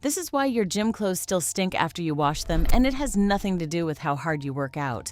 This is why your gym clothes still stink after you wash them, and it has nothing to do with how hard you work out.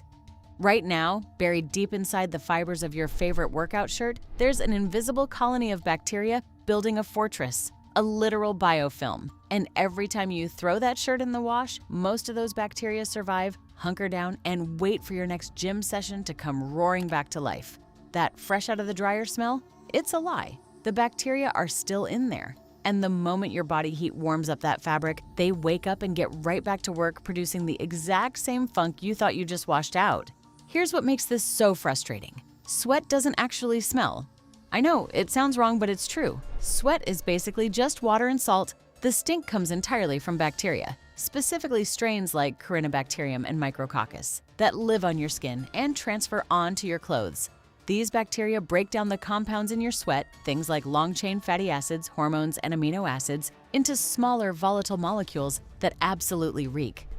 Right now, buried deep inside the fibers of your favorite workout shirt, there's an invisible colony of bacteria building a fortress, a literal biofilm. And every time you throw that shirt in the wash, most of those bacteria survive, hunker down, and wait for your next gym session to come roaring back to life. That fresh out of the dryer smell? It's a lie. The bacteria are still in there. And the moment your body heat warms up that fabric, they wake up and get right back to work producing the exact same funk you thought you just washed out. Here's what makes this so frustrating. Sweat doesn't actually smell. I know, it sounds wrong, but it's true. Sweat is basically just water and salt. The stink comes entirely from bacteria, specifically strains like Corynebacterium and Micrococcus, that live on your skin and transfer onto your clothes. These bacteria break down the compounds in your sweat, things like long-chain fatty acids, hormones, and amino acids, into smaller volatile molecules that absolutely reek.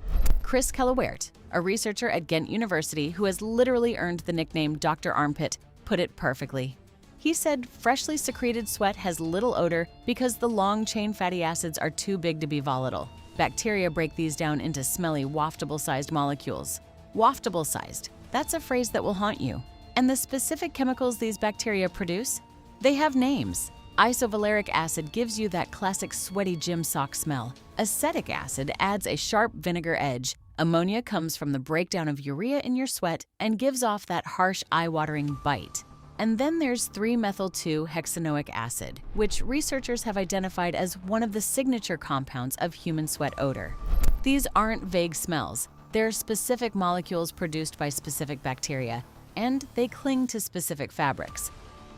Callewaert, a researcher at Ghent University who has literally earned the nickname Dr. Armpit, put it perfectly. He said freshly secreted sweat has little odor because the long-chain fatty acids are too big to be volatile. Bacteria break these down into smelly, waftable-sized molecules. Waftable-sized, that's a phrase that will haunt you. And the specific chemicals these bacteria produce? They have names. Isovaleric acid gives you that classic sweaty gym sock smell. Acetic acid adds a sharp vinegar edge. Ammonia comes from the breakdown of urea in your sweat and gives off that harsh, eye-watering bite. And then there's 3-methyl-2-hexanoic acid, which researchers have identified as one of the signature compounds of human sweat odor. These aren't vague smells. They're specific molecules produced by specific bacteria, and they cling to specific fabrics.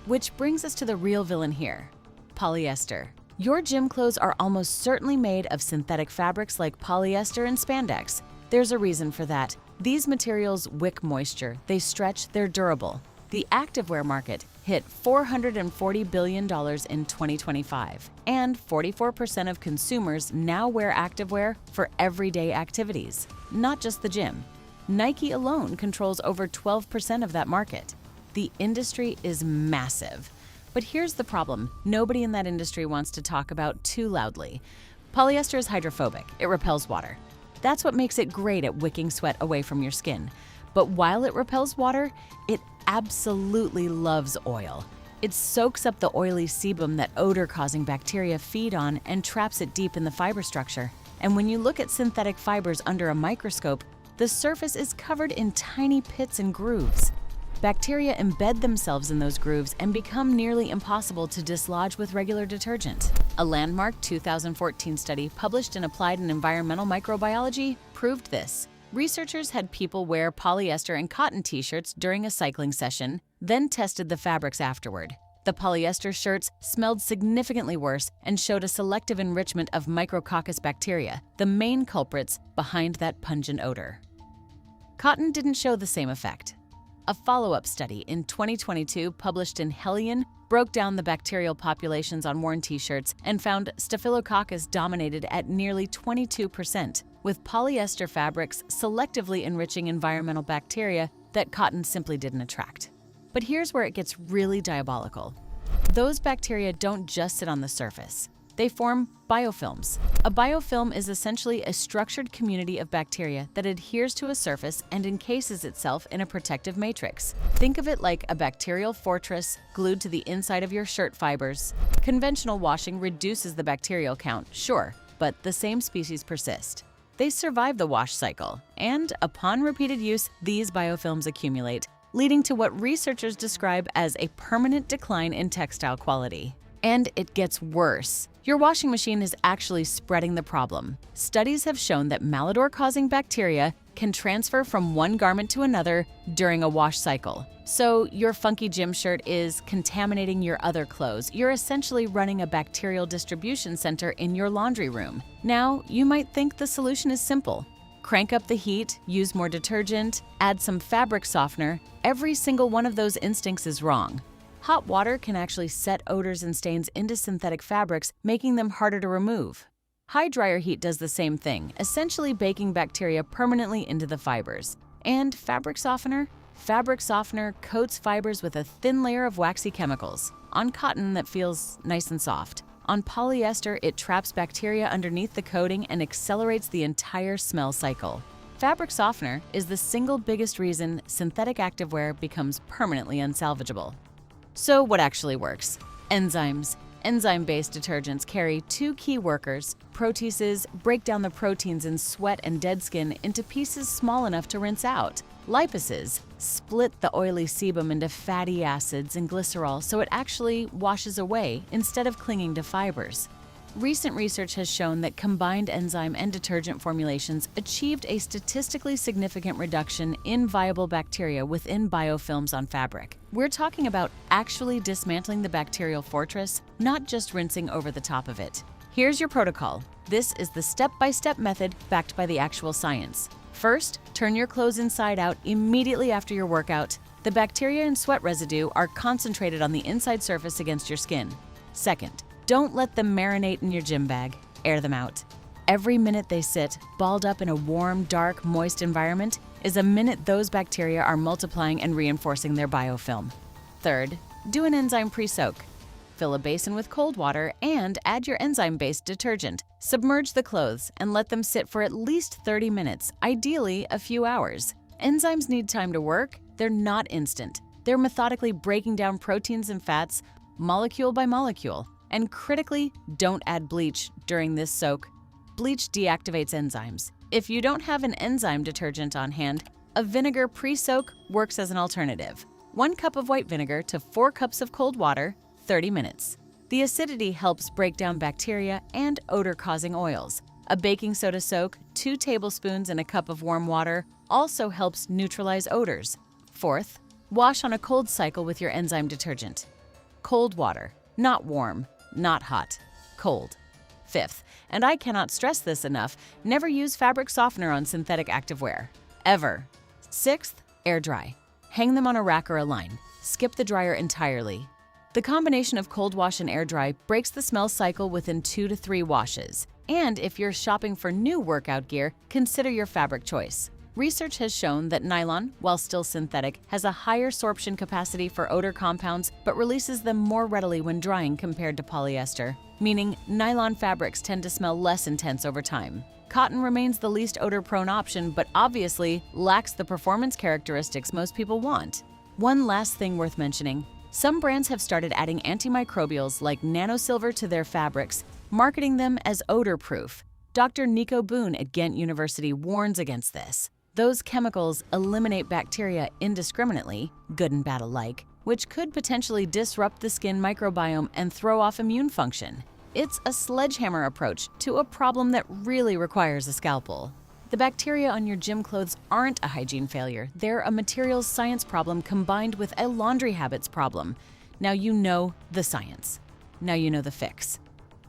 Which brings us to the real villain here, polyester. Your gym clothes are almost certainly made of synthetic fabrics like polyester and spandex. There's a reason for that. These materials wick moisture, they stretch, they're durable. The activewear market hit $440 billion in 2025, and 44% of consumers now wear activewear for everyday activities, not just the gym. Nike alone controls over 12% of that market. The industry is massive. But here's the problem: nobody in that industry wants to talk about too loudly. Polyester is hydrophobic. It repels water. That's what makes it great at wicking sweat away from your skin. But while it repels water, it absolutely loves oil. It soaks up the oily sebum that odor-causing bacteria feed on and traps it deep in the fiber structure. And when you look at synthetic fibers under a microscope, the surface is covered in tiny pits and grooves. Bacteria embed themselves in those grooves and become nearly impossible to dislodge with regular detergent. A landmark 2014 study published in Applied and Environmental Microbiology proved this. Researchers had people wear polyester and cotton t-shirts during a cycling session, then tested the fabrics afterward. The polyester shirts smelled significantly worse and showed a selective enrichment of Micrococcus bacteria, the main culprits behind that pungent odor. Cotton didn't show the same effect. A follow-up study in 2022 published in Hellion broke down the bacterial populations on worn t-shirts and found Staphylococcus dominated at nearly 22%, with polyester fabrics selectively enriching environmental bacteria that cotton simply didn't attract. But here's where it gets really diabolical. Those bacteria don't just sit on the surface. They form biofilms. A biofilm is essentially a structured community of bacteria that adheres to a surface and encases itself in a protective matrix. Think of it like a bacterial fortress glued to the inside of your shirt fibers. Conventional washing reduces the bacterial count, sure, but the same species persist. They survive the wash cycle, and upon repeated use, these biofilms accumulate, leading to what researchers describe as a permanent decline in textile quality. And it gets worse. Your washing machine is actually spreading the problem. Studies have shown that malodor-causing bacteria can transfer from one garment to another during a wash cycle. So your funky gym shirt is contaminating your other clothes. You're essentially running a bacterial distribution center in your laundry room. Now, you might think the solution is simple. Crank up the heat, use more detergent, add some fabric softener. Every single one of those instincts is wrong. Hot water can actually set odors and stains into synthetic fabrics, making them harder to remove. High dryer heat does the same thing, essentially baking bacteria permanently into the fibers. And fabric softener? Fabric softener coats fibers with a thin layer of waxy chemicals, on cotton that feels nice and soft. On polyester, it traps bacteria underneath the coating and accelerates the entire smell cycle. Fabric softener is the single biggest reason synthetic activewear becomes permanently unsalvageable. So what actually works? Enzymes. Enzyme-based detergents carry two key workers. Proteases break down the proteins in sweat and dead skin into pieces small enough to rinse out. Lipases split the oily sebum into fatty acids and glycerol so it actually washes away instead of clinging to fibers. Recent research has shown that combined enzyme and detergent formulations achieved a statistically significant reduction in viable bacteria within biofilms on fabric. We're talking about actually dismantling the bacterial fortress, not just rinsing over the top of it. Here's your protocol. This is the step-by-step method backed by the actual science. First, turn your clothes inside out immediately after your workout. The bacteria and sweat residue are concentrated on the inside surface against your skin. Second, don't let them marinate in your gym bag. Air them out. Every minute they sit, balled up in a warm, dark, moist environment, is a minute those bacteria are multiplying and reinforcing their biofilm. Third, do an enzyme pre-soak. Fill a basin with cold water and add your enzyme-based detergent. Submerge the clothes and let them sit for at least 30 minutes, ideally a few hours. Enzymes need time to work. They're not instant. They're methodically breaking down proteins and fats, molecule by molecule. And critically, don't add bleach during this soak. Bleach deactivates enzymes. If you don't have an enzyme detergent on hand, a vinegar pre-soak works as an alternative. 1 cup of white vinegar to 4 cups of cold water, 30 minutes. The acidity helps break down bacteria and odor-causing oils. A baking soda soak, 2 tablespoons in a cup of warm water, also helps neutralize odors. Fourth, wash on a cold cycle with your enzyme detergent. Cold water, not warm. Not hot, cold. Fifth, and I cannot stress this enough, never use fabric softener on synthetic activewear. Ever. Sixth, air dry. Hang them on a rack or a line. Skip the dryer entirely. The combination of cold wash and air dry breaks the smell cycle within 2 to 3 washes. And if you're shopping for new workout gear, consider your fabric choice. Research has shown that nylon, while still synthetic, has a higher sorption capacity for odor compounds but releases them more readily when drying compared to polyester, meaning nylon fabrics tend to smell less intense over time. Cotton remains the least odor-prone option but obviously lacks the performance characteristics most people want. One last thing worth mentioning. Some brands have started adding antimicrobials like nanosilver to their fabrics, marketing them as odor-proof. Dr. Nico Boone at Ghent University warns against this. Those chemicals eliminate bacteria indiscriminately, good and bad alike, which could potentially disrupt the skin microbiome and throw off immune function. It's a sledgehammer approach to a problem that really requires a scalpel. The bacteria on your gym clothes aren't a hygiene failure. They're a materials science problem combined with a laundry habits problem. Now you know the science. Now you know the fix.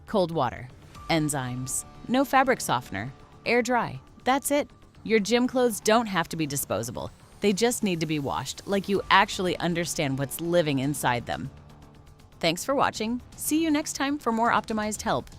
Cold water, enzymes, no fabric softener, air dry. That's it. Your gym clothes don't have to be disposable. They just need to be washed like you actually understand what's living inside them. Thanks for watching. See you next time for more optimized help.